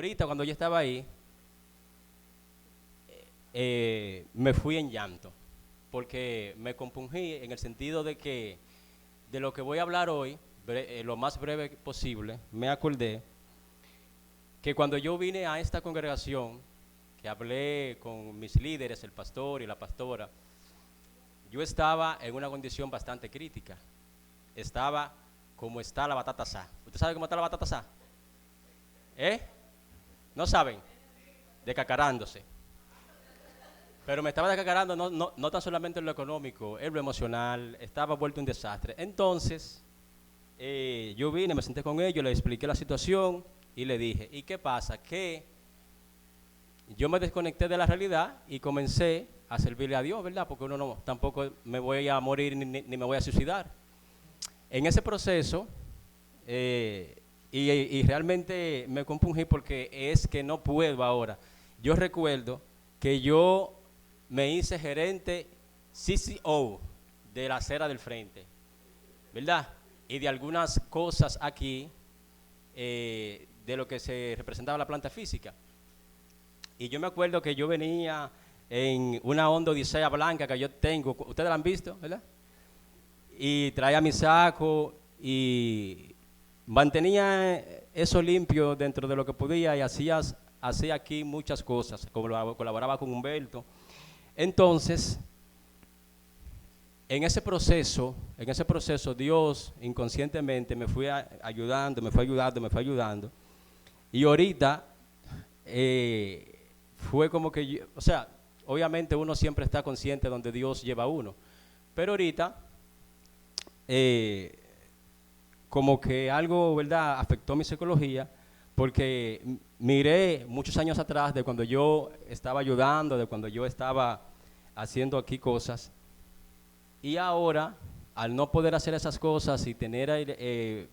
ahorita cuando yo estaba ahí, me fui en llanto, porque me compungí en el sentido de que de lo que voy a hablar hoy, lo más breve posible, me acordé que cuando yo vine a esta congregación, que hablé con mis líderes, el pastor y la pastora, yo estaba en una condición bastante crítica. Estaba como está la batata asá. ¿Usted sabe cómo está la batata asá? ¿Eh? ¿No saben? Decacarándose. Pero me estaba decacarando no tan solamente en lo económico, en lo emocional, estaba vuelto un desastre. Entonces, yo vine, me senté con ellos, les expliqué la situación y le dije, ¿y qué pasa? Que yo me desconecté de la realidad y comencé a servirle a Dios, ¿verdad? Porque uno no, tampoco me voy a morir ni me voy a suicidar. En ese proceso, y realmente me compungí porque es que no puedo ahora. Yo recuerdo que yo me hice gerente CCO de la acera del frente, ¿verdad? Y de algunas cosas aquí, de lo que se representaba la planta física. Y yo me acuerdo que yo venía en una Honda Odisea blanca que yo tengo, ustedes la han visto, ¿verdad? Y traía mi saco y mantenía eso limpio dentro de lo que podía y hacía aquí muchas cosas, colaboraba con Humberto. Entonces, en ese proceso Dios inconscientemente me fue ayudando, me fue ayudando. Y ahorita fue como que, o sea, obviamente uno siempre está consciente de donde Dios lleva a uno. Pero ahorita, como que algo, ¿verdad?, afectó mi psicología, porque miré muchos años atrás de cuando yo estaba ayudando, de cuando yo estaba haciendo aquí cosas, y ahora, al no poder hacer esas cosas y tener,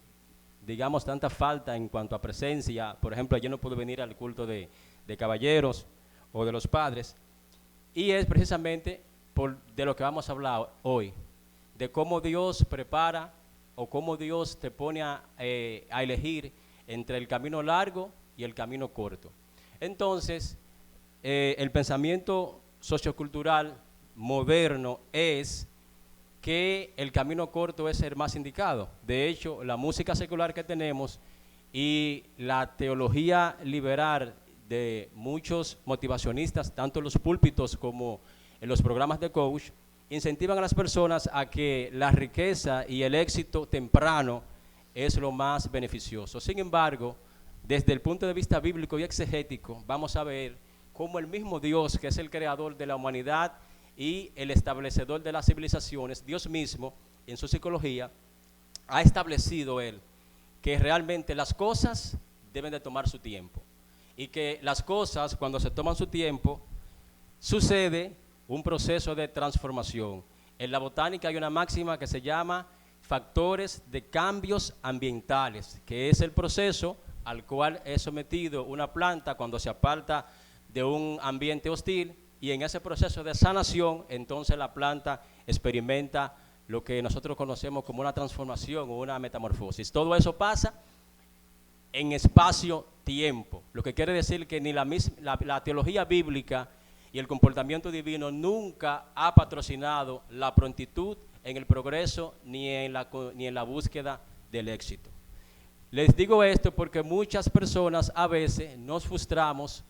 digamos, tanta falta en cuanto a presencia, por ejemplo, yo no pude venir al culto de caballeros o de los padres, y es precisamente de lo que vamos a hablar hoy, de cómo Dios prepara o cómo Dios te pone a elegir entre el camino largo y el camino corto. Entonces, el pensamiento sociocultural moderno es que el camino corto es el más indicado. De hecho, la música secular que tenemos y la teología liberal de muchos motivacionistas, tanto en los púlpitos como en los programas de coach, incentivan a las personas a que la riqueza y el éxito temprano es lo más beneficioso. Sin embargo, desde el punto de vista bíblico y exegético, vamos a ver cómo el mismo Dios, que es el creador de la humanidad y el establecedor de las civilizaciones, Dios mismo, en su psicología, ha establecido él que realmente las cosas deben de tomar su tiempo y que las cosas, cuando se toman su tiempo, sucede un proceso de transformación. En la botánica hay una máxima que se llama factores de cambios ambientales, que es el proceso al cual es sometido una planta cuando se aparta de un ambiente hostil, y en ese proceso de sanación, entonces la planta experimenta lo que nosotros conocemos como una transformación o una metamorfosis. Todo eso pasa en espacio-tiempo, lo que quiere decir que ni la teología bíblica y el comportamiento divino nunca ha patrocinado la prontitud en el progreso ni en la búsqueda del éxito. Les digo esto porque muchas personas a veces nos frustramos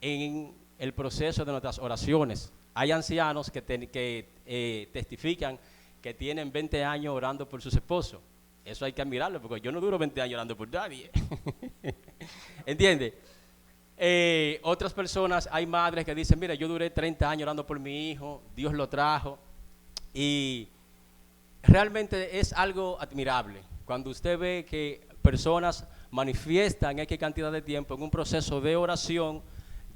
en el proceso de nuestras oraciones. Hay ancianos que testifican que tienen 20 años orando por sus esposos. Eso hay que admirarlo, porque yo no duro 20 años orando por nadie. ¿Entiende? Otras personas, hay madres que dicen, mira, yo duré 30 años orando por mi hijo, Dios lo trajo. Y realmente es algo admirable cuando usted ve que personas manifiestan X cantidad de tiempo en un proceso de oración,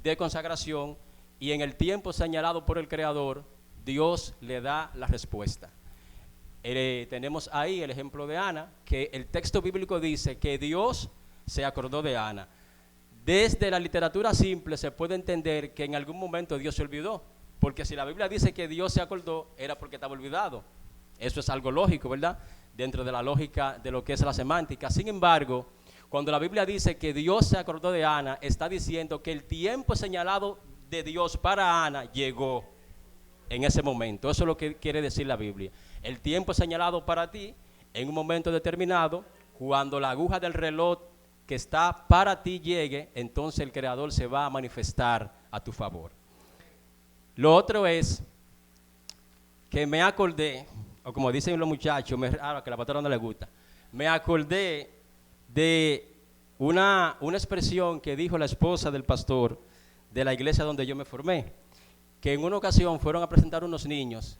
de consagración, y en el tiempo señalado por el Creador, Dios le da la respuesta. Tenemos ahí el ejemplo de Ana, que el texto bíblico dice que Dios se acordó de Ana. Desde la literatura simple se puede entender que en algún momento Dios se olvidó, porque si la Biblia dice que Dios se acordó, era porque estaba olvidado. Eso es algo lógico, ¿verdad? Dentro de la lógica de lo que es la semántica. Sin embargo, Cuando la Biblia dice que Dios se acordó de Ana, está diciendo que el tiempo señalado de Dios para Ana llegó en ese momento. Eso es lo que quiere decir la Biblia. El tiempo señalado para ti, en un momento determinado, cuando la aguja del reloj que está para ti llegue, entonces el Creador se va a manifestar a tu favor. Lo otro es que me acordé, o como dicen los muchachos, que a la pastora no le gusta, me acordé de una expresión que dijo la esposa del pastor de la iglesia donde yo me formé, que en una ocasión fueron a presentar unos niños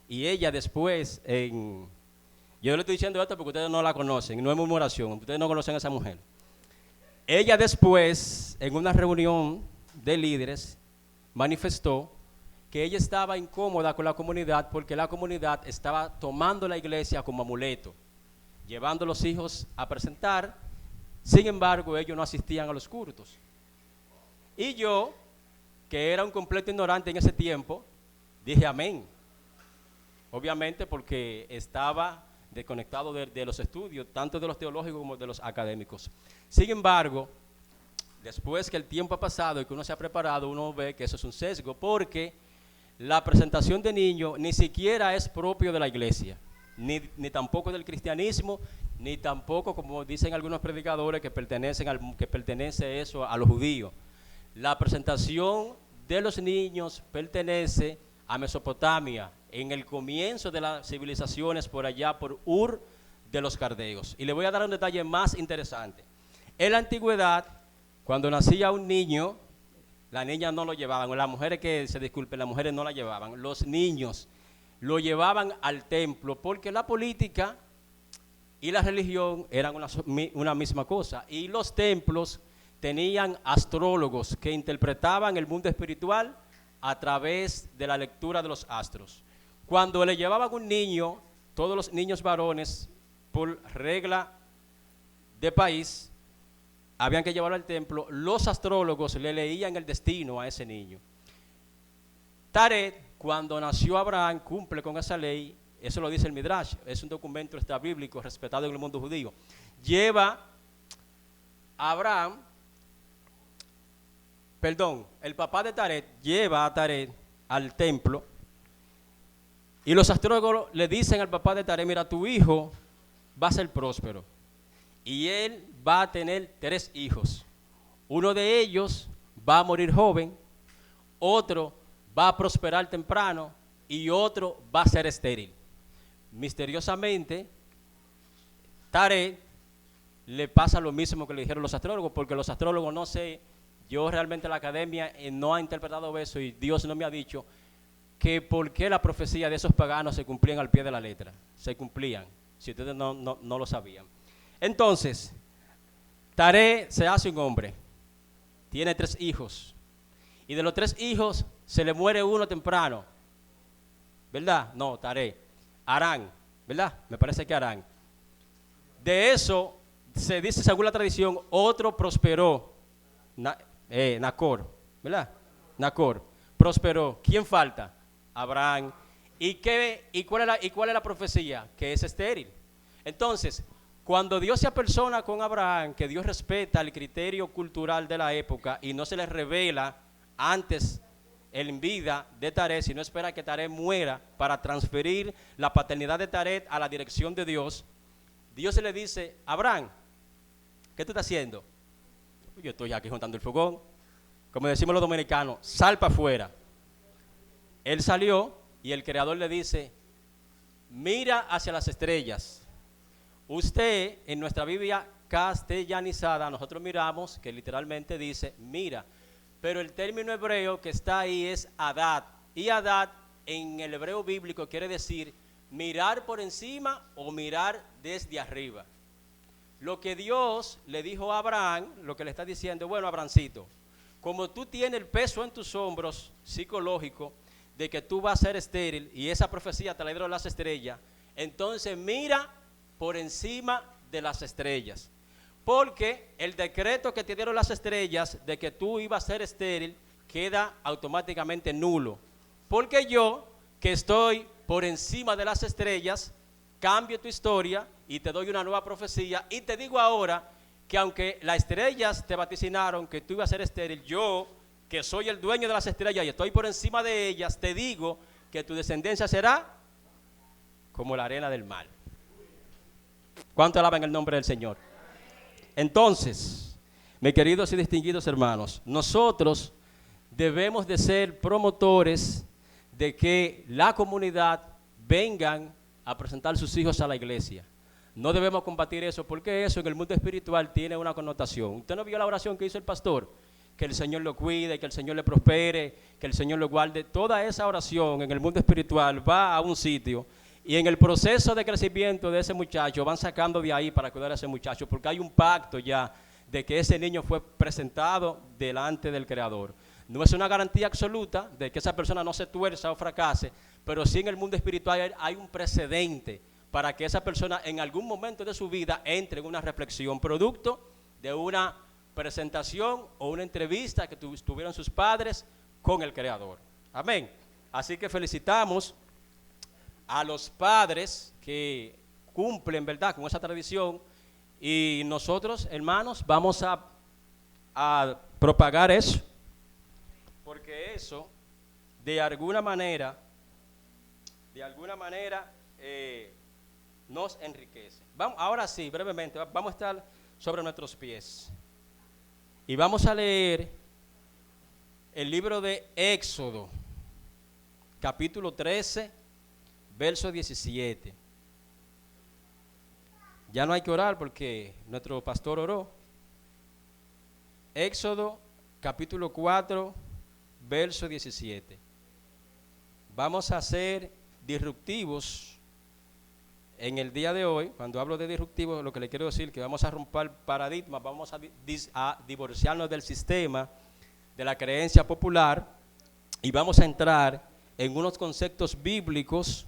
y ella después, yo le estoy diciendo esto porque ustedes no la conocen, no es murmuración, ustedes no conocen a esa mujer. Ella después, en una reunión de líderes, manifestó que ella estaba incómoda con la comunidad porque la comunidad estaba tomando la iglesia como amuleto, llevando a los hijos a presentar. Sin embargo, ellos no asistían a los cultos. Y yo, que era un completo ignorante en ese tiempo, dije amén. Obviamente porque estaba desconectado de los estudios, tanto de los teológicos como de los académicos. Sin embargo, después que el tiempo ha pasado y que uno se ha preparado, uno ve que eso es un sesgo, porque la presentación de niños ni siquiera es propio de la iglesia, ni tampoco del cristianismo, ni tampoco, como dicen algunos predicadores, que pertenece eso a los judíos. La presentación de los niños pertenece a Mesopotamia, en el comienzo de las civilizaciones por allá, por Ur de los Caldeos. Y le voy a dar un detalle más interesante. En la antigüedad, cuando nacía un niño, la niña no lo llevaban, las mujeres las mujeres no la llevaban, los niños lo llevaban al templo, porque la política y la religión eran una misma cosa, y los templos tenían astrólogos que interpretaban el mundo espiritual a través de la lectura de los astros. Cuando le llevaban un niño, todos los niños varones, por regla de país, habían que llevarlo al templo, los astrólogos le leían el destino a ese niño. Taret, cuando nació Abraham, cumple con esa ley, eso lo dice el Midrash, es un documento bíblico respetado en el mundo judío. El papá de Taret lleva a Taret al templo y los astrólogos le dicen al papá de Taret, mira, tu hijo va a ser próspero y él va a tener 3 hijos. Uno de ellos va a morir joven, otro va a prosperar temprano y otro va a ser estéril. Misteriosamente, Taret le pasa lo mismo que le dijeron los astrólogos, porque los astrólogos no sé, yo realmente la academia no ha interpretado eso y Dios no me ha dicho que por qué la profecía de esos paganos se cumplían al pie de la letra. Se cumplían, si ustedes no lo sabían. Entonces, Taret se hace un hombre, tiene 3 hijos, y de los 3 hijos se le muere uno temprano, ¿verdad? No, Taret, Harán, ¿verdad? Me parece que Harán. De eso se dice, según la tradición, otro prosperó, Nacor, ¿verdad? Nacor, prosperó. ¿Quién falta? Abraham. ¿Y cuál es la profecía? Que es estéril. Entonces, cuando Dios se apersona con Abraham, que Dios respeta el criterio cultural de la época y no se le revela antes en vida de Taret, sino espera que Taret muera para transferir la paternidad de Taret a la dirección de Dios, Dios se le dice, Abraham, ¿qué tú estás haciendo? Yo estoy aquí juntando el fogón. Como decimos los dominicanos, sal para afuera. Él salió y el Creador le dice, mira hacia las estrellas. Usted, en nuestra Biblia castellanizada, nosotros miramos, que literalmente dice, mira. Pero el término hebreo que está ahí es Adad. Y Adad, en el hebreo bíblico, quiere decir mirar por encima o mirar desde arriba. Lo que Dios le dijo a Abraham, lo que le está diciendo, bueno, Abrahamcito, como tú tienes el peso en tus hombros psicológico de que tú vas a ser estéril y esa profecía te la dieron las estrellas, entonces mira por encima de las estrellas. Porque el decreto que te dieron las estrellas de que tú ibas a ser estéril queda automáticamente nulo. Porque yo, que estoy por encima de las estrellas, cambio tu historia y te doy una nueva profecía y te digo ahora que aunque las estrellas te vaticinaron que tú ibas a ser estéril, yo, que soy el dueño de las estrellas y estoy por encima de ellas, te digo que tu descendencia será como la arena del mar. ¿Cuánto alaban el nombre del Señor? Entonces, mis queridos y distinguidos hermanos, nosotros debemos de ser promotores de que la comunidad vengan a presentar sus hijos a la iglesia. No debemos combatir eso, porque eso en el mundo espiritual tiene una connotación. ¿Usted no vio la oración que hizo el pastor? Que el Señor lo cuide, que el Señor le prospere, que el Señor lo guarde. Toda esa oración en el mundo espiritual va a un sitio y en el proceso de crecimiento de ese muchacho van sacando de ahí para cuidar a ese muchacho, porque hay un pacto ya de que ese niño fue presentado delante del Creador. No es una garantía absoluta de que esa persona no se tuerza o fracase, pero sí en el mundo espiritual hay un precedente para que esa persona en algún momento de su vida entre en una reflexión producto de una presentación o una entrevista que tuvieron sus padres con el Creador. Amén. Así que felicitamos a los padres que cumplen, ¿verdad?, con esa tradición, y nosotros, hermanos, vamos a propagar eso, porque eso de alguna manera nos enriquece. Vamos, ahora sí, brevemente, vamos a estar sobre nuestros pies y vamos a leer el libro de Éxodo, capítulo 13, verso 17. Ya no hay que orar porque nuestro pastor oró. Éxodo, capítulo 4, verso 17. Vamos a ser disruptivos en el día de hoy. Cuando hablo de disruptivos, lo que le quiero decir es que vamos a romper paradigmas, vamos a divorciarnos del sistema, de la creencia popular, y vamos a entrar en unos conceptos bíblicos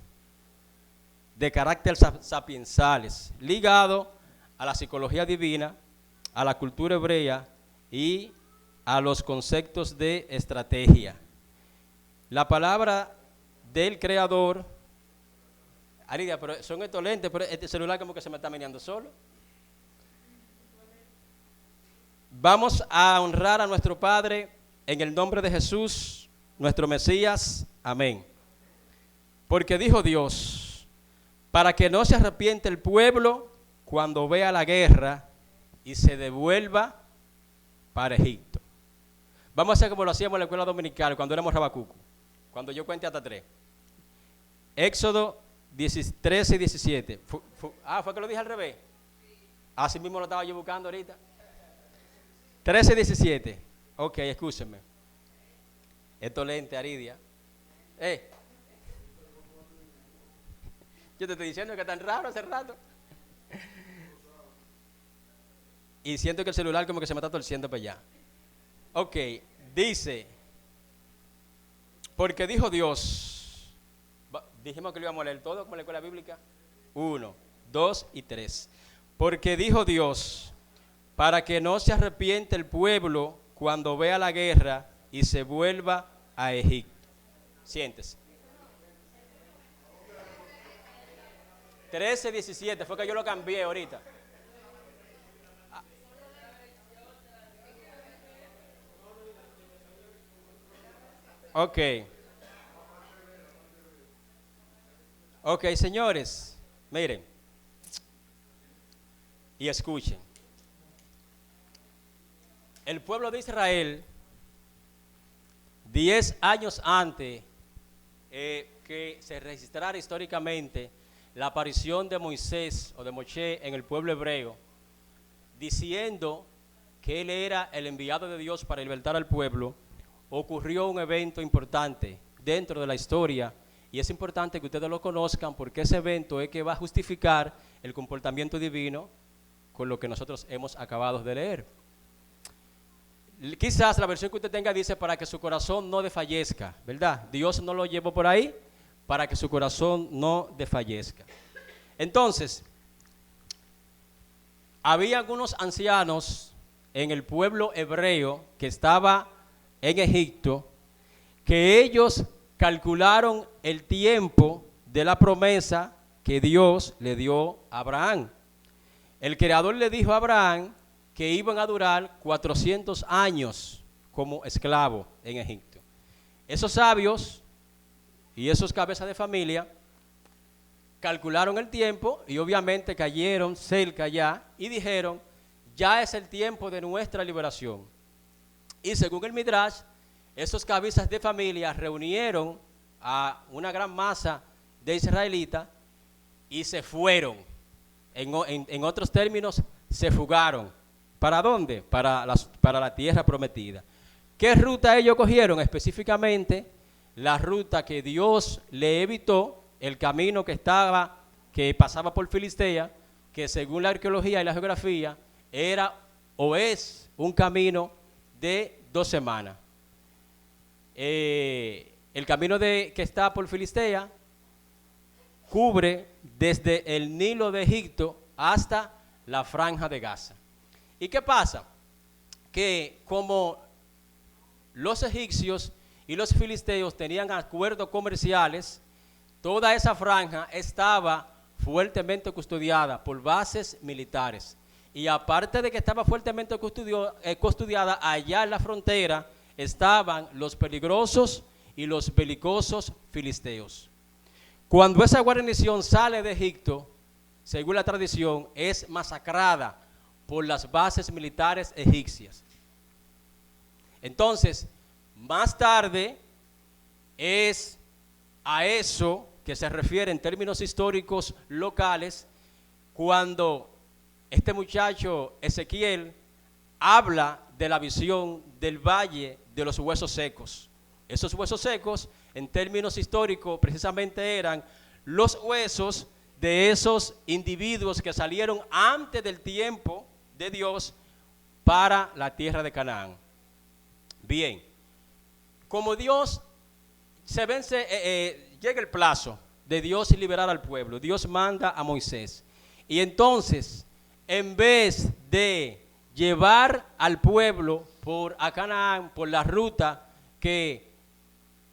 de carácter sapiensales, ligado a la psicología divina, a la cultura hebrea y a los conceptos de estrategia. La palabra del Creador. Aridia, pero son estos lentes, pero este celular como que se me está meneando solo. Vamos a honrar a nuestro Padre en el nombre de Jesús, nuestro Mesías. Amén. Porque dijo Dios: para que no se arrepiente el pueblo cuando vea la guerra y se devuelva para Egipto. Vamos a hacer como lo hacíamos en la escuela dominical cuando éramos Rabacuco, cuando yo cuente hasta 3. Éxodo 13 y 17. ¿Fue que lo dije al revés? Así mismo lo estaba yo buscando ahorita. 13 y 17. Ok, escúchenme. Esto lente, Aridia. Yo te estoy diciendo que es tan raro hace rato. Y siento que el celular como que se me está torciendo para allá. Ok, dice: porque dijo Dios. Dijimos que lo íbamos a leer todo como en la escuela bíblica. 1, 2 y 3. Porque dijo Dios: para que no se arrepiente el pueblo cuando vea la guerra y se vuelva a Egipto. Siéntese. 13, 17, fue que yo lo cambié ahorita. Ok. Ok, señores, miren y escuchen. El pueblo de Israel, 10 años antes que se registrara históricamente la aparición de Moisés o de Moshe en el pueblo hebreo, diciendo que él era el enviado de Dios para libertar al pueblo, ocurrió un evento importante dentro de la historia, y es importante que ustedes lo conozcan porque ese evento es que va a justificar el comportamiento divino con lo que nosotros hemos acabado de leer. Quizás la versión que usted tenga dice: para que su corazón no desfallezca, ¿verdad? Dios no lo llevó por ahí para que su corazón no desfallezca. Entonces, había algunos ancianos en el pueblo hebreo que estaba en Egipto, que ellos calcularon el tiempo de la promesa que Dios le dio a Abraham. El Creador le dijo a Abraham que iban a durar 400 años como esclavos en Egipto. Esos sabios y esos cabezas de familia calcularon el tiempo y obviamente cayeron cerca ya y dijeron, ya es el tiempo de nuestra liberación. Y según el Midrash, esos cabezas de familia reunieron a una gran masa de israelitas y se fueron. En otros términos, se fugaron. ¿Para dónde? Para la tierra prometida. ¿Qué ruta ellos cogieron? Específicamente, la ruta que Dios le evitó, el camino que pasaba por Filistea, que según la arqueología y la geografía, era o es un camino de 2 semanas. El camino que está por Filistea cubre desde el Nilo de Egipto hasta la Franja de Gaza. ¿Y qué pasa? Que como los egipcios y los filisteos tenían acuerdos comerciales, toda esa franja estaba fuertemente custodiada por bases militares. Y aparte de que estaba fuertemente custodiada, allá en la frontera estaban los peligrosos y los belicosos filisteos. Cuando esa guarnición sale de Egipto, según la tradición, es masacrada por las bases militares egipcias. Entonces, más tarde es a eso que se refiere en términos históricos locales, cuando este muchacho Ezequiel habla de la visión del valle de los huesos secos. Esos huesos secos, en términos históricos, precisamente eran los huesos de esos individuos que salieron antes del tiempo de Dios para la tierra de Canaán. Bien, como Dios llega el plazo de Dios liberar al pueblo, Dios manda a Moisés. Y entonces, en vez de llevar al pueblo a Canaán por la ruta que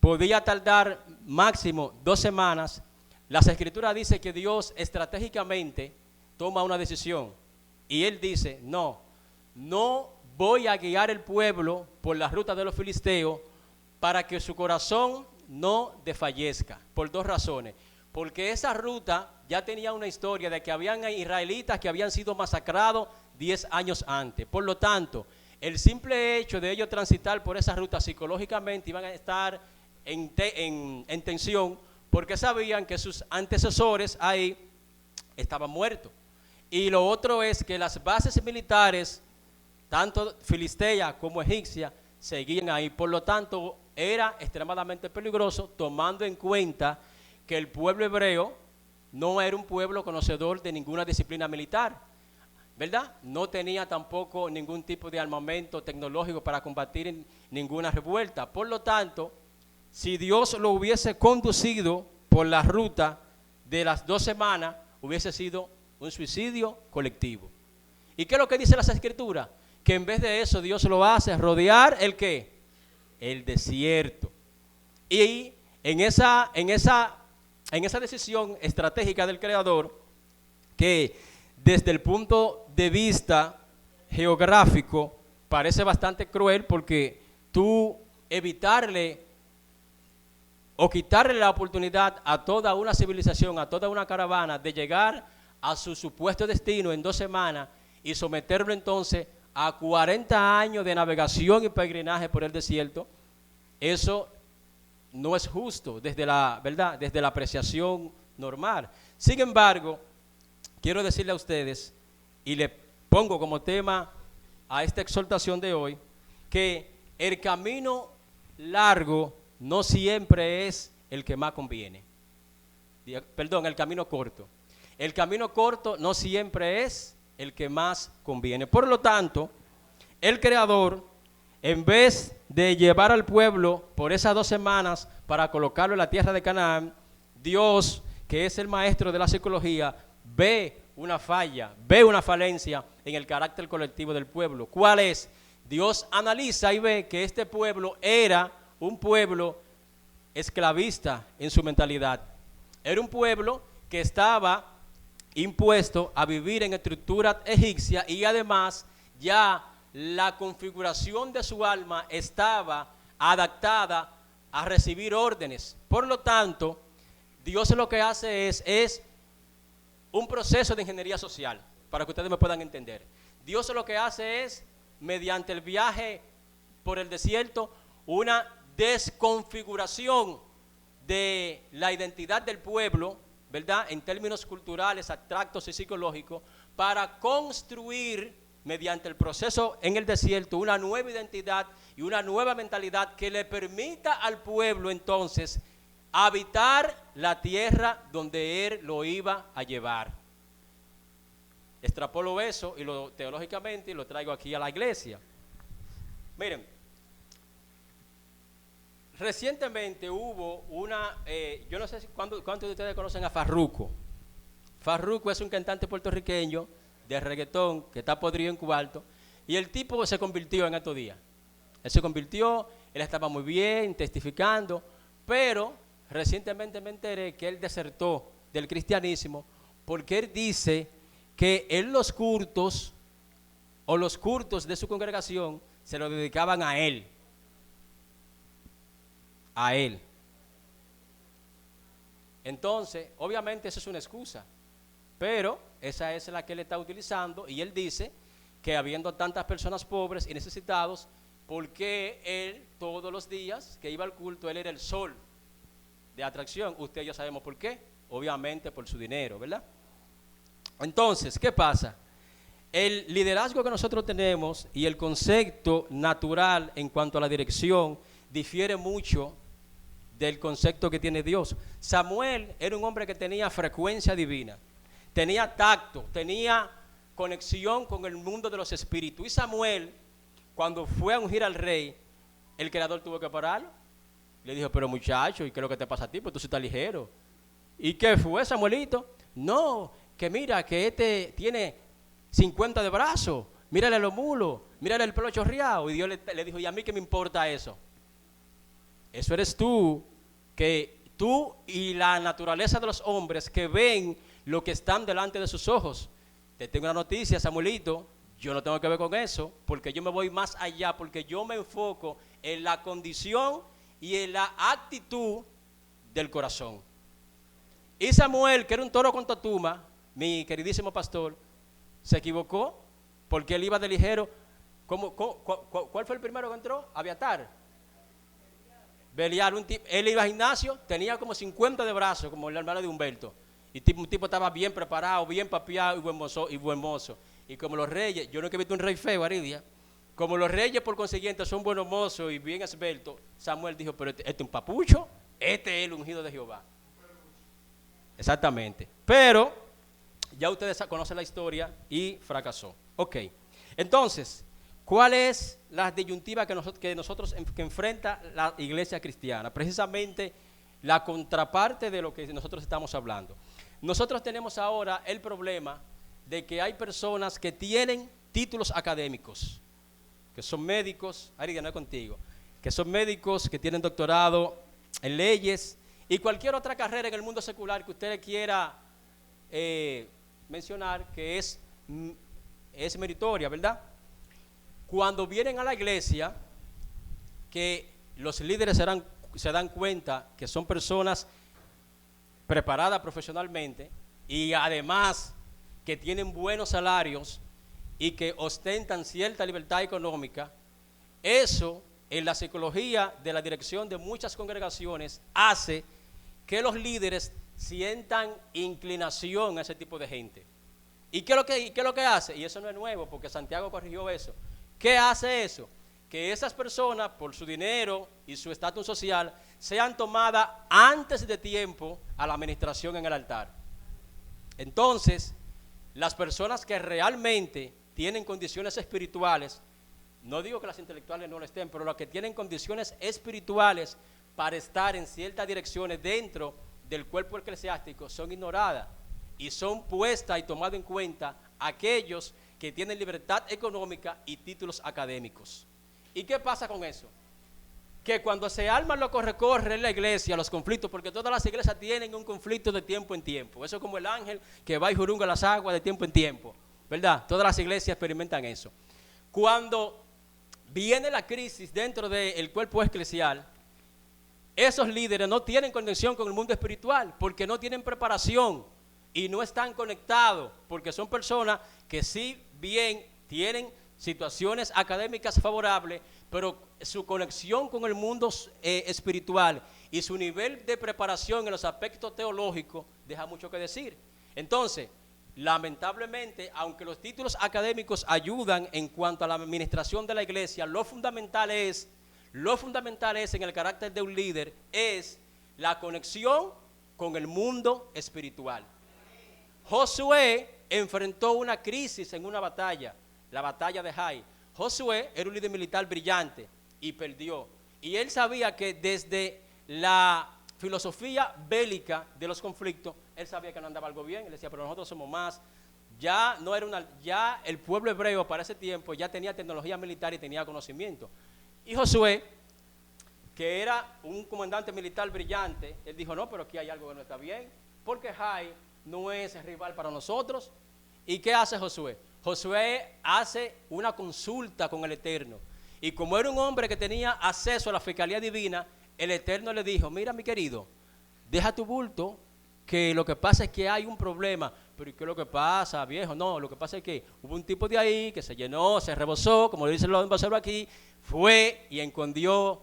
podía tardar máximo 2 semanas, las Escrituras dicen que Dios estratégicamente toma una decisión. Y Él dice, no voy a guiar el pueblo por la ruta de los filisteos para que su corazón no desfallezca, por 2 razones. Porque esa ruta ya tenía una historia de que habían israelitas que habían sido masacrados 10 años antes. Por lo tanto, el simple hecho de ellos transitar por esa ruta psicológicamente iban a estar en tensión, porque sabían que sus antecesores ahí estaban muertos. Y lo otro es que las bases militares, tanto filistea como egipcia, seguían ahí. Por lo tanto, era extremadamente peligroso, tomando en cuenta que el pueblo hebreo no era un pueblo conocedor de ninguna disciplina militar, ¿verdad? No tenía tampoco ningún tipo de armamento tecnológico para combatir en ninguna revuelta. Por lo tanto, si Dios lo hubiese conducido por la ruta de las 2 semanas, hubiese sido un suicidio colectivo. ¿Y qué es lo que dice las Escrituras? Que en vez de eso Dios lo hace rodear ¿el qué? El desierto. Y en esa decisión estratégica del Creador, que desde el punto de vista geográfico parece bastante cruel, porque tú evitarle o quitarle la oportunidad a toda una civilización, a toda una caravana de llegar a su supuesto destino en 2 semanas y someterlo entonces a 40 años de navegación y peregrinaje por el desierto, eso no es justo desde la verdad, desde la apreciación normal. Sin embargo, quiero decirle a ustedes, y le pongo como tema a esta exhortación de hoy, que el camino largo no siempre es el que más conviene. Perdón, el camino corto. El camino corto no siempre es el que más conviene. Por lo tanto, el Creador, en vez de llevar al pueblo por esas 2 semanas para colocarlo en la tierra de Canaán, Dios, que es el maestro de la psicología, ve una falla, ve una falencia en el carácter colectivo del pueblo. ¿Cuál es? Dios analiza y ve que este pueblo era un pueblo esclavista en su mentalidad. Era un pueblo que estaba impuesto a vivir en estructura egipcia y además ya la configuración de su alma estaba adaptada a recibir órdenes. Por lo tanto, Dios lo que hace es un proceso de ingeniería social, para que ustedes me puedan entender. Dios lo que hace es, mediante el viaje por el desierto, una desconfiguración de la identidad del pueblo, ¿verdad?, en términos culturales, abstractos y psicológicos, para construir, mediante el proceso en el desierto, una nueva identidad y una nueva mentalidad que le permita al pueblo entonces habitar la tierra donde Él lo iba a llevar. Extrapolo eso y lo teológicamente y lo traigo aquí a la iglesia. Miren, recientemente hubo una, yo no sé si cuántos de ustedes conocen a Farruko. Farruko es un cantante puertorriqueño de reggaetón que está podrido en cuarto, y el tipo se convirtió en estos días. Él se convirtió, él estaba muy bien, testificando, pero recientemente me enteré que él desertó del cristianismo porque él dice que él los cultos o los cultos de su congregación se lo dedicaban a él. A él. Entonces, obviamente eso es una excusa, pero esa es la que él está utilizando, y él dice que habiendo tantas personas pobres y necesitados, ¿por qué él todos los días que iba al culto, él era el sol de atracción? Ustedes ya sabemos por qué, obviamente por su dinero, ¿verdad? Entonces, ¿qué pasa? El liderazgo que nosotros tenemos y el concepto natural en cuanto a la dirección difiere mucho del concepto que tiene Dios. Samuel era un hombre que tenía frecuencia divina, tenía tacto, tenía conexión con el mundo de los espíritus. Y Samuel, cuando fue a ungir al rey, el creador tuvo que pararlo. Le dijo, pero muchacho, ¿y qué es lo que te pasa a ti? Pues tú sí estás ligero. ¿Y qué fue, Samuelito? No, que mira, que este tiene 50 de brazos, mírale los mulos, mírale el pelo chorreado. Y Dios le dijo, ¿y a mí qué me importa eso? Eso eres tú, que tú y la naturaleza de los hombres que ven lo que están delante de sus ojos. Te tengo una noticia, Samuelito, yo no tengo que ver con eso, porque yo me voy más allá, porque yo me enfoco en la condición y en la actitud del corazón. Y Samuel, que era un toro con tatuma, mi queridísimo pastor, se equivocó, porque él iba de ligero. ¿Cuál fue el primero que entró? Abiatar. Belial, él iba al gimnasio, tenía como 50 de brazos, como el hermano de Humberto. Y un tipo estaba bien preparado, bien papiado y buen mozo. Y como los reyes, yo no he visto un rey feo, Aridia. Como los reyes, por consiguiente, son buenos mozos y bien esbeltos, Samuel dijo, pero este es un papucho, este es el ungido de Jehová. Exactamente. Pero ya ustedes conocen la historia y fracasó. Ok. Entonces, ¿cuál es la disyuntiva que enfrenta la iglesia cristiana? Precisamente la contraparte de lo que nosotros estamos hablando. Nosotros tenemos ahora el problema de que hay personas que tienen títulos académicos, que son médicos, Aridia, no es contigo, que son médicos, que tienen doctorado en leyes y cualquier otra carrera en el mundo secular que usted quiera mencionar, que es meritoria, ¿verdad? Cuando vienen a la iglesia, que los líderes se dan cuenta que son personas preparadas profesionalmente y además que tienen buenos salarios y que ostentan cierta libertad económica, eso en la psicología de la dirección de muchas congregaciones hace que los líderes sientan inclinación a ese tipo de gente. ¿Y qué es lo que hace? Y eso no es nuevo, porque Santiago corrigió eso. ¿Qué hace eso? Que esas personas, por su dinero y su estatus social, sean tomadas antes de tiempo a la administración en el altar. Entonces, las personas que realmente tienen condiciones espirituales, no digo que las intelectuales no lo estén, pero las que tienen condiciones espirituales para estar en ciertas direcciones dentro del cuerpo eclesiástico, son ignoradas y son puestas y tomadas en cuenta aquellos que tienen libertad económica y títulos académicos. ¿Y qué pasa con eso? Que cuando se arman los corre-corre en la iglesia, los conflictos, porque todas las iglesias tienen un conflicto de tiempo en tiempo. Eso es como el ángel que va y jurunga las aguas de tiempo en tiempo, ¿verdad? Todas las iglesias experimentan eso. cuando viene la crisis dentro del cuerpo eclesial, esos líderes no tienen conexión con el mundo espiritual porque no tienen preparación y no están conectados, porque son personas que sí bien tienen situaciones académicas favorables, pero su conexión con el mundo espiritual y su nivel de preparación en los aspectos teológicos deja mucho que decir. Entonces, lamentablemente, aunque los títulos académicos ayudan en cuanto a la administración de la iglesia, lo fundamental es en el carácter de un líder, es la conexión con el mundo espiritual. Josué enfrentó una crisis en una batalla, la batalla de Jai. Josué era un líder militar brillante y perdió. Y él sabía que desde la filosofía bélica de los conflictos, él sabía que no andaba algo bien. Él decía, pero nosotros somos más. Ya el pueblo hebreo para ese tiempo ya tenía tecnología militar y tenía conocimiento. Y Josué, que era un comandante militar brillante, él dijo, no, pero aquí hay algo que no está bien, porque Jai no es rival para nosotros. ¿Y qué hace Josué? Josué hace una consulta con el Eterno. Y como era un hombre que tenía acceso a la fiscalía divina, el Eterno le dijo, mira mi querido, deja tu bulto, que lo que pasa es que hay un problema. Pero ¿y qué es lo que pasa, viejo? No, lo que pasa es que hubo un tipo de ahí que se llenó, se rebosó, como dice el embajador aquí, fue y escondió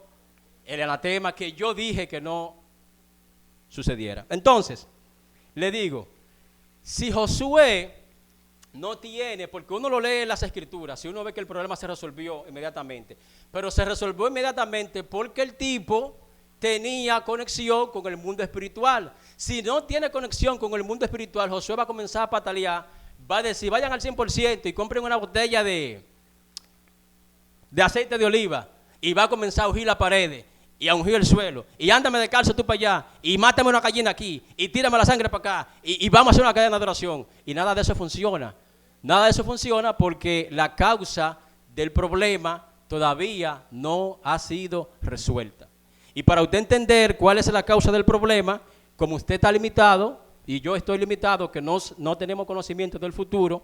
el anatema que yo dije que no sucediera. Entonces, le digo, si Josué no tiene, porque uno lo lee en las escrituras, si uno ve que el problema se resolvió inmediatamente, pero se resolvió inmediatamente porque el tipo tenía conexión con el mundo espiritual. Si no tiene conexión con el mundo espiritual, Josué va a comenzar a patalear, va a decir, vayan al 100% y compren una botella de aceite de oliva, y va a comenzar a ungir las paredes y a ungir el suelo, y ándame de calzo tú para allá, y mátame una gallina aquí, y tírame la sangre para acá, y vamos a hacer una cadena de oración. Y nada de eso funciona. Nada de eso funciona porque la causa del problema todavía no ha sido resuelta. Y para usted entender cuál es la causa del problema, como usted está limitado, y yo estoy limitado, que no tenemos conocimiento del futuro,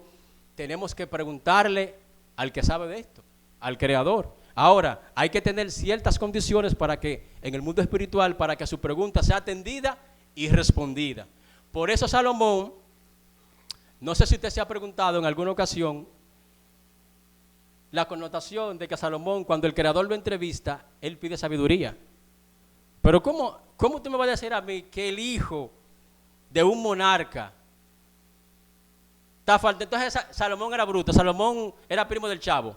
tenemos que preguntarle al que sabe de esto, al Creador. Ahora, hay que tener ciertas condiciones para que, en el mundo espiritual, para que su pregunta sea atendida y respondida. Por eso Salomón, no sé si usted se ha preguntado en alguna ocasión, la connotación de que Salomón, cuando el Creador lo entrevista, él pide sabiduría. Pero ¿cómo usted me va a decir a mí que el hijo de un monarca está falta? Entonces Salomón era bruto, Salomón era primo del Chavo.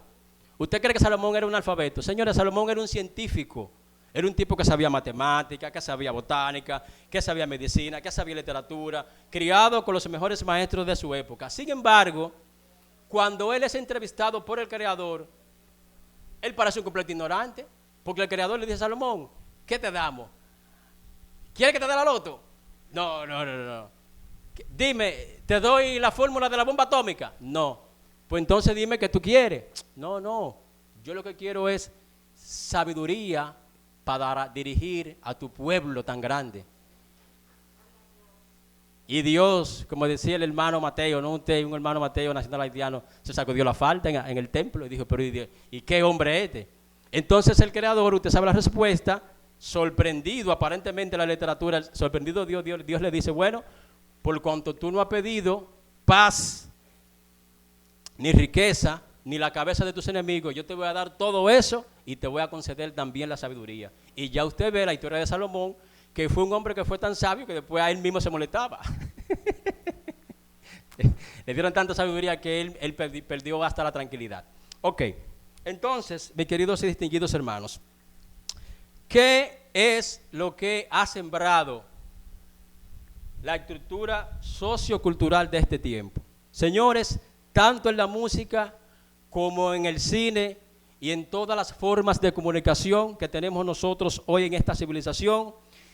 ¿Usted cree que Salomón era un analfabeto? Señores, Salomón era un científico. Era un tipo que sabía matemática, que sabía botánica, que sabía medicina, que sabía literatura, criado con los mejores maestros de su época. Sin embargo, cuando él es entrevistado por el Creador, él parece un completo ignorante, porque el Creador le dice a Salomón, ¿qué te damos? ¿Quieres que te dé la loto? No. Dime, ¿te doy la fórmula de la bomba atómica? No. Pues entonces dime qué tú quieres. No, yo lo que quiero es sabiduría para dirigir a tu pueblo tan grande. Y Dios, como decía el hermano Mateo, no usted, un hermano Mateo nacional haitiano, se sacudió la falda en el templo y dijo, pero ¿y qué hombre es este? Entonces el Creador, usted sabe la respuesta, sorprendido aparentemente la literatura, sorprendido Dios le dice, bueno, por cuanto tú no has pedido paz, ni riqueza, ni la cabeza de tus enemigos, yo te voy a dar todo eso y te voy a conceder también la sabiduría. Y ya usted ve la historia de Salomón, que fue un hombre que fue tan sabio que después a él mismo se molestaba. Le dieron tanta sabiduría que él perdió hasta la tranquilidad. Ok, entonces, mis queridos y distinguidos hermanos, ¿qué es lo que ha sembrado la estructura sociocultural de este tiempo? Señores, tanto en la música como en el cine y en todas las formas de comunicación que tenemos nosotros hoy en esta civilización,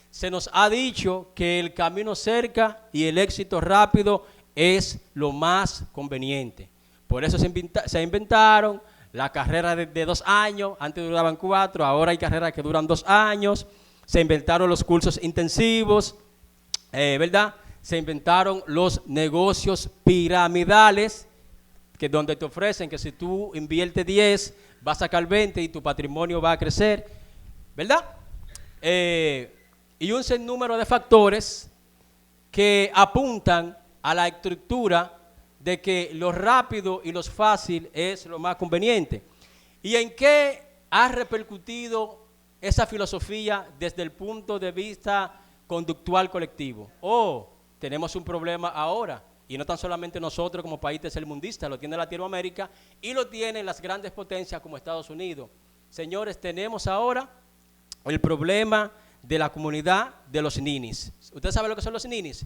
se nos ha dicho que el camino cerca y el éxito rápido es lo más conveniente. Por eso se inventaron la carrera de 2 años, antes duraban 4, ahora hay carreras que duran 2 años, se inventaron los cursos intensivos, ¿verdad? Se inventaron los negocios piramidales, que donde te ofrecen que si tú inviertes 10, vas a sacar 20 y tu patrimonio va a crecer, ¿verdad? Y un sinnúmero de factores que apuntan a la estructura de que lo rápido y lo fácil es lo más conveniente. ¿Y en qué ha repercutido esa filosofía desde el punto de vista conductual colectivo? Tenemos un problema ahora, y no tan solamente nosotros como país tercermundista, lo tiene Latinoamérica y lo tienen las grandes potencias como Estados Unidos. Señores, tenemos ahora el problema de la comunidad de los ninis. ¿Usted sabe lo que son los ninis?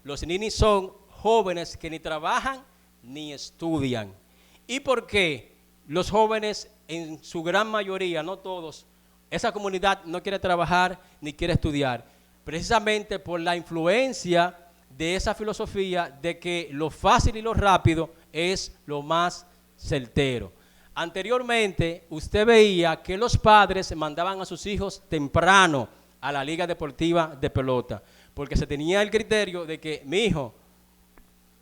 Los ninis son jóvenes que ni trabajan ni estudian. ¿Y por qué los jóvenes, en su gran mayoría, no todos, esa comunidad no quiere trabajar ni quiere estudiar? Precisamente por la influencia de esa filosofía de que lo fácil y lo rápido es lo más certero. Anteriormente, usted veía que los padres mandaban a sus hijos temprano a la liga deportiva de pelota, porque se tenía el criterio de que, mi hijo,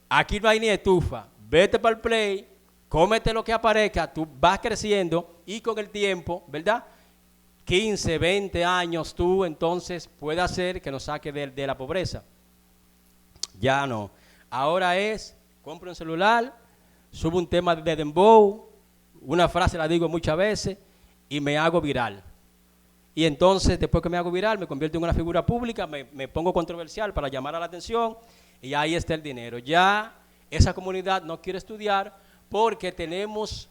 aquí no hay ni estufa, vete para el play, cómete lo que aparezca, tú vas creciendo y con el tiempo, ¿verdad? 15, 20 años tú entonces puedes hacer que nos saque de la pobreza. Ya no. Ahora es, compro un celular, subo un tema de dembow, una frase la digo muchas veces y me hago viral. Y entonces, después que me hago viral, me convierto en una figura pública, me pongo controversial para llamar a la atención y ahí está el dinero. Ya esa comunidad no quiere estudiar porque tenemos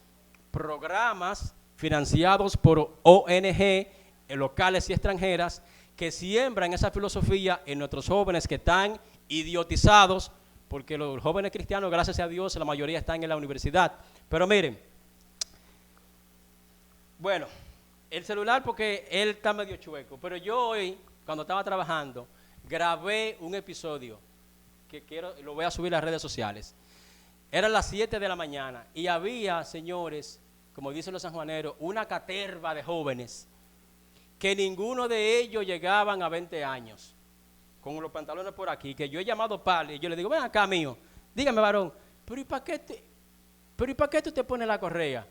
programas financiados por ONG locales y extranjeras que siembran esa filosofía en nuestros jóvenes que están idiotizados, porque los jóvenes cristianos, gracias a Dios, la mayoría están en la universidad. Pero miren, bueno, el celular porque él está medio chueco, pero yo hoy, cuando estaba trabajando, grabé un episodio que lo voy a subir a las redes sociales. Eran las 7 de la mañana y había, señores, como dicen los sanjuaneros, una caterva de jóvenes que ninguno de ellos llegaban a 20 años, con los pantalones por aquí, que yo he llamado pal y yo le digo, ven acá, mío, dígame, varón, pero ¿y para qué tú te pones la correa?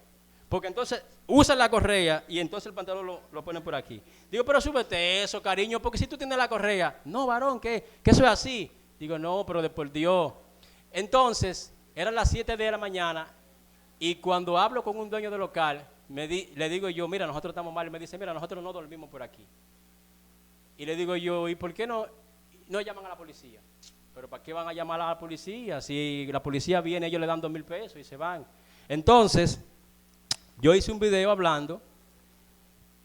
Porque entonces usan la correa y entonces el pantalón lo ponen por aquí. Digo, pero súbete eso, cariño, porque si tú tienes la correa, no, varón, que eso es así. Digo, no, pero de por Dios. Entonces, eran las 7 de la mañana y cuando hablo con un dueño de local, le digo yo, mira, nosotros estamos mal. Y me dice, mira, nosotros no dormimos por aquí. Y le digo yo, ¿y por qué no llaman a la policía? Pero ¿para qué van a llamar a la policía? Si la policía viene, ellos le dan 2,000 pesos y se van. Entonces, yo hice un video hablando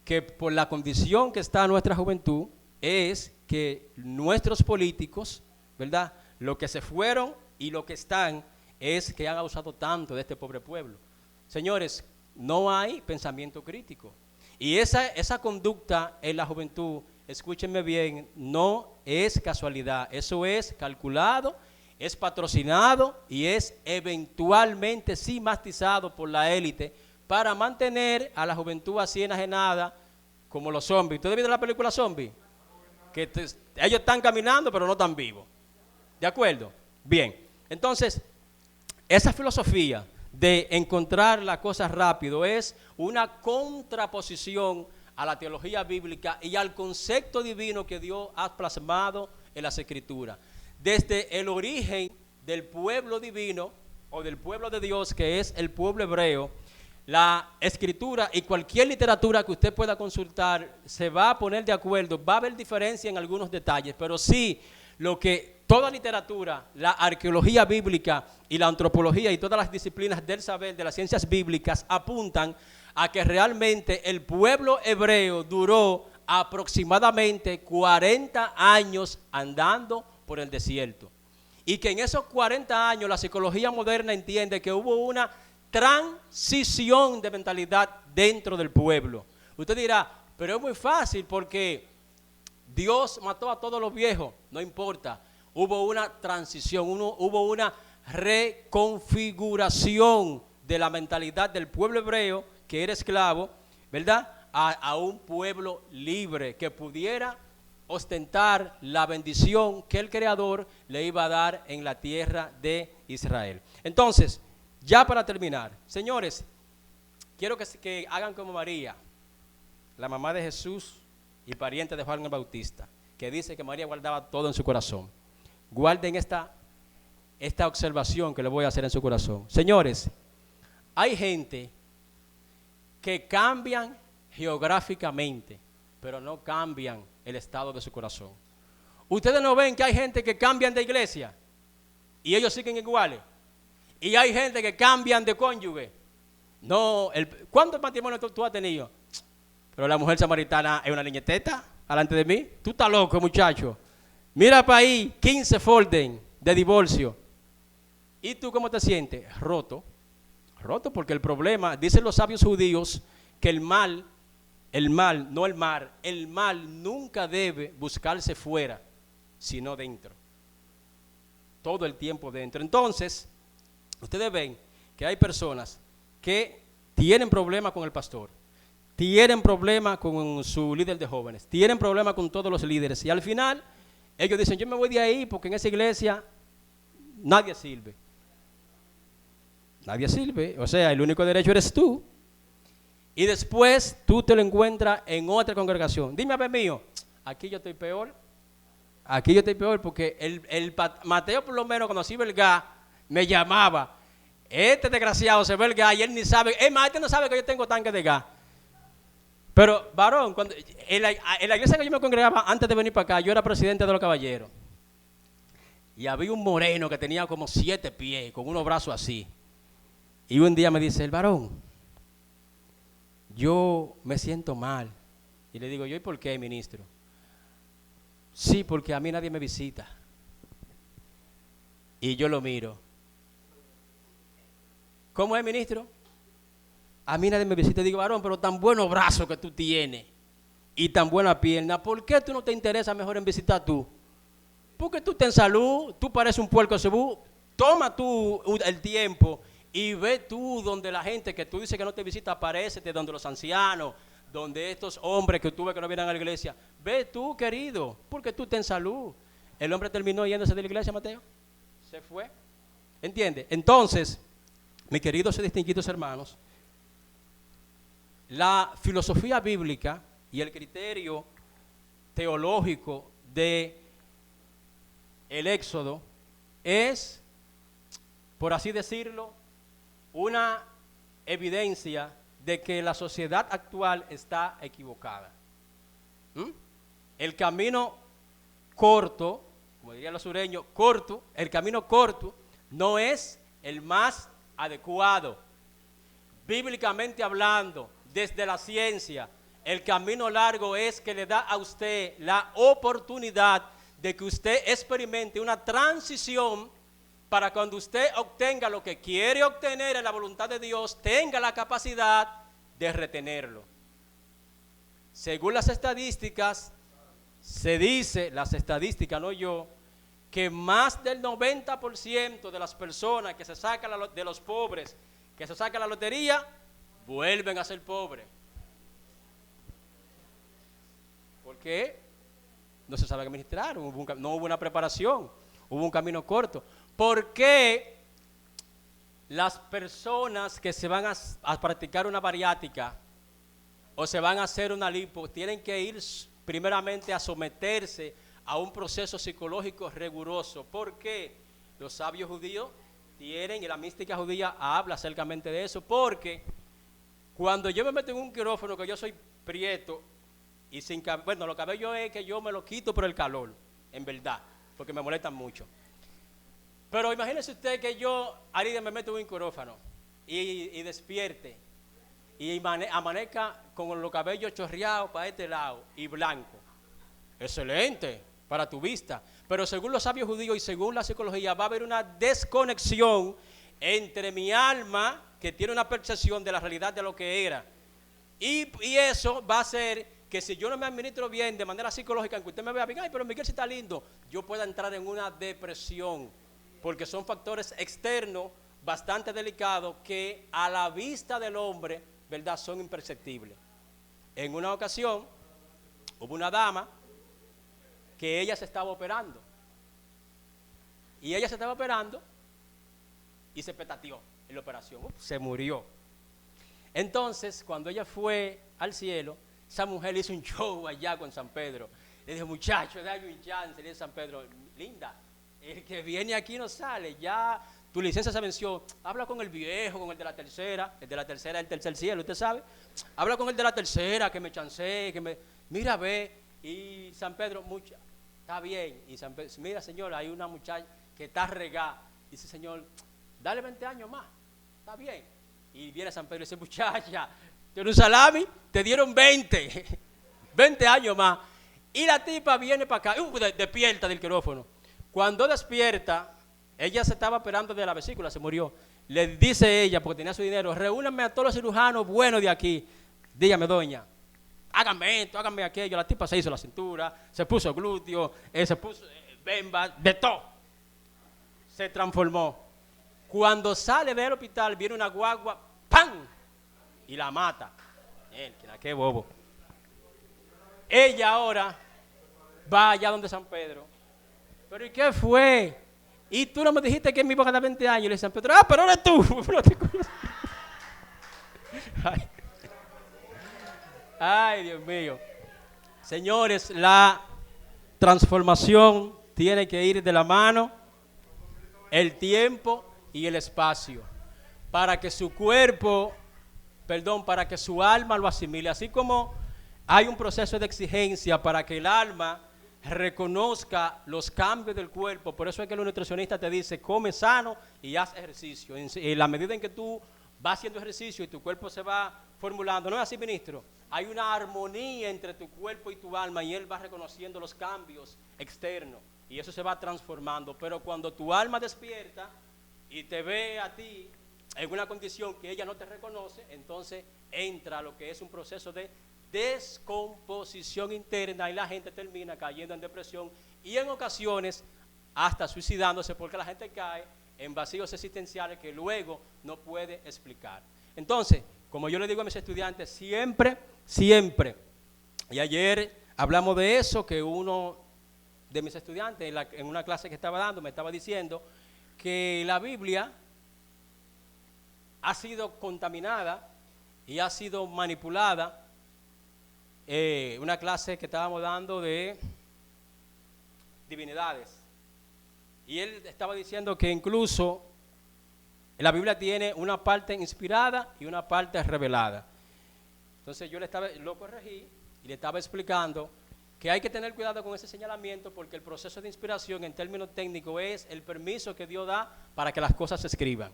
que por la condición que está nuestra juventud es que nuestros políticos, ¿verdad? Lo que se fueron y lo que están es que han abusado tanto de este pobre pueblo. Señores, no hay pensamiento crítico. Y esa conducta en la juventud, escúchenme bien, no es casualidad. Eso es calculado, es patrocinado y es eventualmente sí mastizado por la élite para mantener a la juventud así enajenada como los zombies. ¿Ustedes vieron la película Zombie? Que ellos están caminando pero no están vivos. ¿De acuerdo? Bien. Entonces, esa filosofía de encontrar las cosas rápido es una contraposición a la teología bíblica y al concepto divino que Dios ha plasmado en las Escrituras. Desde el origen del pueblo divino o del pueblo de Dios, que es el pueblo hebreo, la Escritura y cualquier literatura que usted pueda consultar se va a poner de acuerdo, va a haber diferencia en algunos detalles, pero sí lo que toda literatura, la arqueología bíblica y la antropología y todas las disciplinas del saber de las ciencias bíblicas apuntan a que realmente el pueblo hebreo duró aproximadamente 40 años andando por el desierto. Y que en esos 40 años la psicología moderna entiende que hubo una transición de mentalidad dentro del pueblo. Usted dirá, pero es muy fácil porque Dios mató a todos los viejos. No importa, hubo una transición, hubo una reconfiguración de la mentalidad del pueblo hebreo que era esclavo, ¿verdad? A un pueblo libre que pudiera ostentar la bendición que el Creador le iba a dar en la tierra de Israel. Entonces, Ya para terminar, señores, quiero que hagan como María, la mamá de Jesús y pariente de Juan el Bautista, que dice que María guardaba todo en su corazón. Guarden esta observación que le voy a hacer en su corazón. Señores, hay gente que cambian geográficamente, pero no cambian el estado de su corazón. Ustedes no ven que hay gente que cambian de iglesia y ellos siguen iguales. Y hay gente que cambian de cónyuge. No, ¿cuántos matrimonios tú has tenido? Pero la mujer samaritana es una niñeteta delante de mí. Tú estás loco, muchacho. Mira para ahí, 15 folden de divorcio. ¿Y tú cómo te sientes? Roto. Roto porque el problema, dicen los sabios judíos, que el mal nunca debe buscarse fuera, sino dentro. Todo el tiempo dentro. Entonces, ustedes ven que hay personas que tienen problemas con el pastor, tienen problemas con su líder de jóvenes, tienen problemas con todos los líderes y al final ellos dicen, yo me voy de ahí porque en esa iglesia nadie sirve. Nadie sirve, o sea, el único derecho eres tú. Y después tú te lo encuentras en otra congregación. Dime a ver mío, aquí yo estoy peor. Aquí yo estoy peor porque Mateo por lo menos cuando se iba el gas me llamaba. Este desgraciado se ve el gas y él ni sabe. Es más, este no sabe que yo tengo tanque de gas. Pero, varón, en la iglesia que yo me congregaba antes de venir para acá, yo era presidente de los caballeros. Y había un moreno que tenía como 7 pies, con unos brazos así. Y un día me dice, el varón, yo me siento mal. Y le digo, ¿yo y por qué, ministro? Sí, porque a mí nadie me visita. Y yo lo miro. ¿Cómo es, ministro? A mí nadie me visita. Y digo, varón, pero tan buenos brazos que tú tienes y tan buena pierna, ¿por qué tú no te interesa mejor en visitar tú? Porque tú estás en salud, tú pareces un puerco cebú. Toma tú el tiempo y ve tú donde la gente que tú dices que no te visita, aparécete donde los ancianos, donde estos hombres que tú ves que no vienen a la iglesia. Ve tú, querido, porque tú estás en salud. El hombre terminó yéndose de la iglesia, Mateo. Se fue. ¿Entiendes? Entonces, mis queridos y distinguidos hermanos, la filosofía bíblica y el criterio teológico de el Éxodo es, por así decirlo, una evidencia de que la sociedad actual está equivocada. El camino corto, como dirían los sureños, el camino corto no es el más adecuado. Bíblicamente hablando, desde la ciencia, el camino largo es que le da a usted la oportunidad de que usted experimente una transición para cuando usted obtenga lo que quiere obtener en la voluntad de Dios, tenga la capacidad de retenerlo. Según las estadísticas, se dice, las estadísticas, no yo, que más del 90% de las personas que se sacan de los pobres, que se sacan la lotería, vuelven a ser pobres. ¿Por qué? No se sabe administrar, no hubo una preparación, hubo un camino corto. ¿Por qué las personas que se van a practicar una bariátrica o se van a hacer una lipo tienen que ir primeramente a someterse a un proceso psicológico riguroso? Porque los sabios judíos tienen, y la mística judía habla acercamente de eso, porque cuando yo me meto en un quirófano, que yo soy prieto y sin cabello, bueno, los cabellos es que yo me lo quito por el calor, en verdad, porque me molestan mucho. Pero imagínese usted que yo, Arida, me meto en un quirófano y despierte y amanezca con los cabellos chorreados para este lado y blanco. Excelente para tu vista. Pero según los sabios judíos y según la psicología, va a haber una desconexión entre mi alma, que tiene una percepción de la realidad de lo que era. Y eso va a hacer que si yo no me administro bien de manera psicológica, aunque usted me vea bien, ay, pero Miguel sí está lindo, yo pueda entrar en una depresión, porque son factores externos bastante delicados que a la vista del hombre, ¿verdad?, son imperceptibles. En una ocasión, hubo una dama que ella se estaba operando. Y ella se estaba operando y se petateó en la operación. Se murió. Entonces, cuando ella fue al cielo, esa mujer hizo un show allá con San Pedro. Le dijo, muchacho, dale un chance. Le dijo San Pedro, linda, el que viene aquí no sale, ya tu licencia se venció. Habla con el viejo, con el de la tercera. El de la tercera es el tercer cielo, ¿usted sabe? Habla con el de la tercera, que me chancee, que me... Mira, ve. Y San Pedro, está bien. Y San Pedro, mira, señor, hay una muchacha que está regada. Dice, señor, dale 20 años más. Está bien. Y viene San Pedro y dice, muchacha, ¿tienes un salami? Te dieron 20. 20 años más. Y la tipa viene para acá, despierta del quirófano. Cuando despierta, ella se estaba operando de la vesícula, se murió. Le dice ella, porque tenía su dinero, reúnanme a todos los cirujanos buenos de aquí. Dígame, doña, háganme esto, háganme aquello. La tipa se hizo la cintura, se puso glúteo, se puso bemba, de todo. Se transformó. Cuando sale del hospital, viene una guagua, ¡pam! Y la mata. ¡Qué bobo! Ella ahora va allá donde San Pedro. ¿Pero y qué fue? Y tú no me dijiste que me iba a ganar 20 años. Y le dice San Pedro, pero eres tú. Ay, Dios mío. Señores, la transformación tiene que ir de la mano el tiempo y el espacio para que su cuerpo, para que su alma lo asimile. Así como hay un proceso de exigencia para que el alma reconozca los cambios del cuerpo. Por eso es que el nutricionista te dice, come sano y haz ejercicio. En la medida en que tú vas haciendo ejercicio y tu cuerpo se va formulando, ¿no es así, ministro? Hay una armonía entre tu cuerpo y tu alma y él va reconociendo los cambios externos y eso se va transformando. Pero cuando tu alma despierta y te ve a ti en una condición que ella no te reconoce, entonces entra lo que es un proceso de descomposición interna y la gente termina cayendo en depresión y en ocasiones hasta suicidándose porque la gente cae en vacíos existenciales que luego no puede explicar. Entonces, como yo le digo a mis estudiantes, siempre, y ayer hablamos de eso, que uno de mis estudiantes en una clase que estaba dando me estaba diciendo que la Biblia ha sido contaminada y ha sido manipulada. Una clase que estábamos dando de divinidades y él estaba diciendo que incluso la Biblia tiene una parte inspirada y una parte revelada. Entonces yo lo corregí y le estaba explicando que hay que tener cuidado con ese señalamiento porque el proceso de inspiración en términos técnicos es el permiso que Dios da para que las cosas se escriban.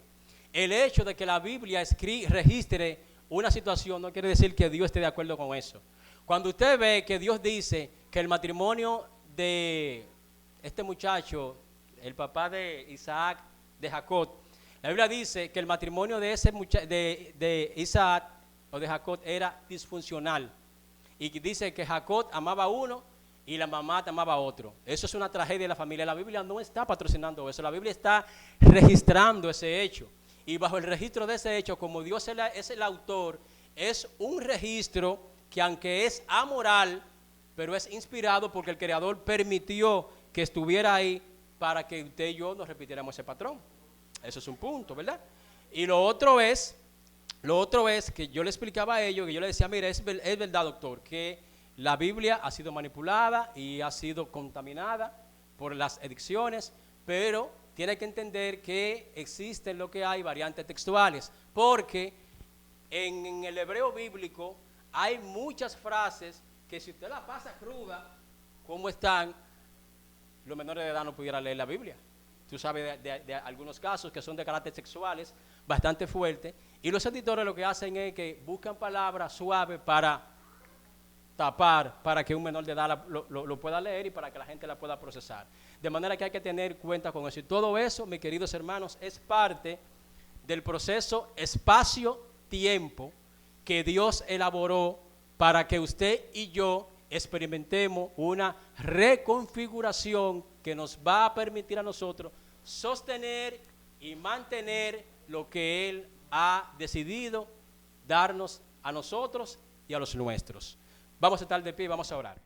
El hecho de que la Biblia registre una situación no quiere decir que Dios esté de acuerdo con eso. Cuando usted ve que Dios dice que el matrimonio de este muchacho, el papá de Isaac, de Jacob, la Biblia dice que el matrimonio de ese de Isaac o de Jacob era disfuncional. Y dice que Jacob amaba a uno y la mamá amaba a otro. Eso es una tragedia de la familia. La Biblia no está patrocinando eso. La Biblia está registrando ese hecho. Y bajo el registro de ese hecho, como Dios es el autor, es un registro que aunque es amoral, pero es inspirado porque el Creador permitió que estuviera ahí para que usted y yo nos repitiéramos ese patrón. Eso es un punto, ¿verdad? Y lo otro es que yo le explicaba a ellos, que yo le decía, mire, es verdad, doctor, que la Biblia ha sido manipulada y ha sido contaminada por las edicciones, pero tiene que entender que existen lo que hay variantes textuales, porque en el hebreo bíblico hay muchas frases que si usted la pasa cruda, como están, los menores de edad no pudieran leer la Biblia. Tú sabes de algunos casos que son de carácter sexuales bastante fuertes, y los editores lo que hacen es que buscan palabras suaves para tapar, para que un menor de edad lo pueda leer y para que la gente la pueda procesar. De manera que hay que tener cuenta con eso. Y todo eso, mis queridos hermanos, es parte del proceso espacio-tiempo que Dios elaboró para que usted y yo experimentemos una reconfiguración que nos va a permitir a nosotros sostener y mantener lo que Él ha decidido darnos a nosotros y a los nuestros. Vamos a estar de pie y vamos a orar.